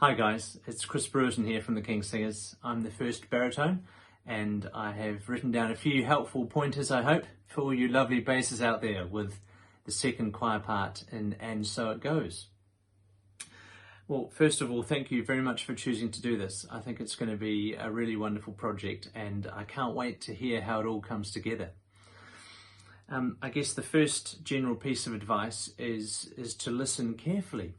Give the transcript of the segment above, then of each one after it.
Hi guys, it's Chris Bruerton here from the King Singers. I'm the first baritone and I have written down a few helpful pointers, I hope, for all you lovely bassers out there with the second choir part in And So It Goes. Well, first of all, thank you very much for choosing to do this. I think it's going to be a really wonderful project and I can't wait to hear how it all comes together. I guess the first general piece of advice is to listen carefully.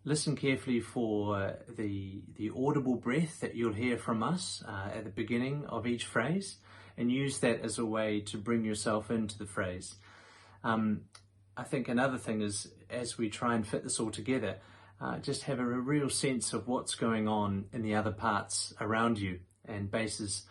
Listen carefully for the audible breath that you'll hear from us at the beginning of each phrase, and use that as a way to bring yourself into the phrase. I think another thing is, as we try and fit this all together, just have a real sense of what's going on in the other parts around you, and basses,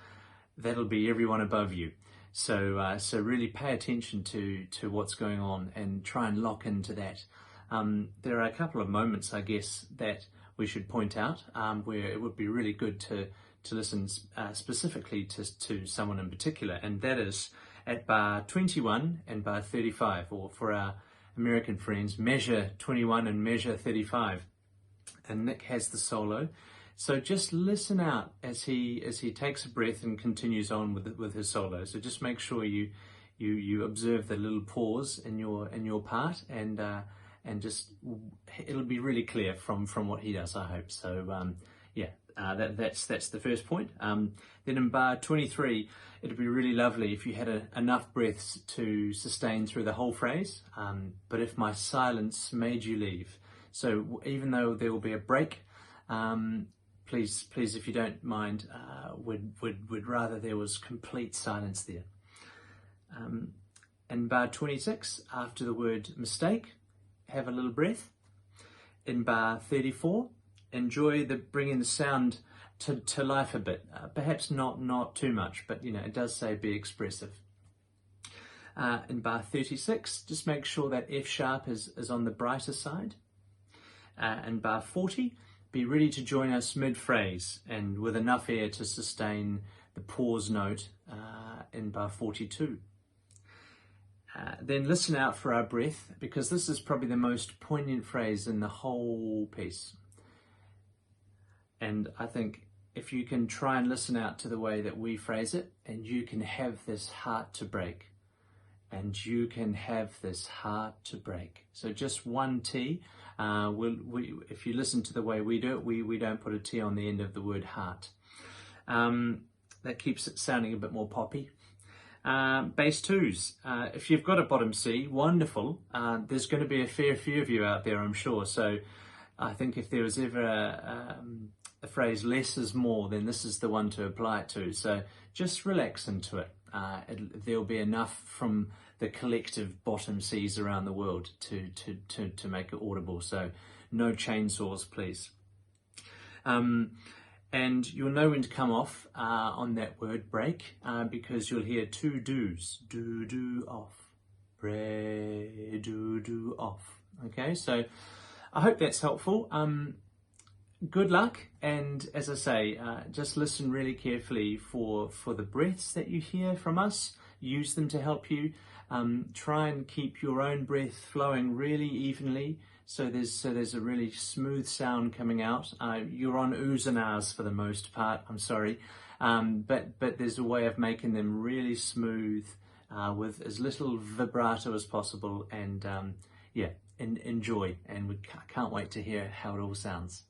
that'll be everyone above you. So really pay attention to what's going on and try and lock into that. There are a couple of moments, I guess, that we should point out where it would be really good to listen specifically to someone in particular, and that is at bar 21 and bar 35, or for our American friends, measure 21 and measure 35. And Nick has the solo. So just listen out as he takes a breath and continues on with his solo. So just make sure you observe the little pause in your part, and just it'll be really clear from what he does, I hope. So that's the first point. Then in bar 23, it'd be really lovely if you had enough breaths to sustain through the whole phrase. But if my silence made you leave, so even though there will be a break, please, if you don't mind, would rather there was complete silence there. In bar 26, after the word mistake, have a little breath. In bar 34, enjoy bringing the sound to life a bit. Perhaps not too much, but it does say be expressive. In bar 36, just make sure that F sharp is on the brighter side. In bar 40, be ready to join us mid-phrase and with enough air to sustain the pause note in bar 42. Then listen out for our breath, because this is probably the most poignant phrase in the whole piece. And I think if you can try and listen out to the way that we phrase it, and you can have this heart to break. And you can have this heart to break. So just one T. If you listen to the way we do it, we don't put a T on the end of the word heart. That keeps it sounding a bit more poppy. Bass twos. If you've got a bottom C, wonderful. There's going to be a fair few of you out there, I'm sure. So I think if there was ever a phrase less is more, then this is the one to apply it to. So just relax into it. There'll be enough from the collective bottom Cs around the world to make it audible. So no chainsaws, please. And you'll know when to come off on that word break, because you'll hear two do's. Do off. Break, do off. Okay, so I hope that's helpful. Good luck, and as I say, just listen really carefully for the breaths that you hear from us. Use them to help you. Try and keep your own breath flowing really evenly, so there's a really smooth sound coming out. You're on oohs and ahs for the most part, I'm sorry, but there's a way of making them really smooth with as little vibrato as possible, and enjoy, and we can't wait to hear how it all sounds.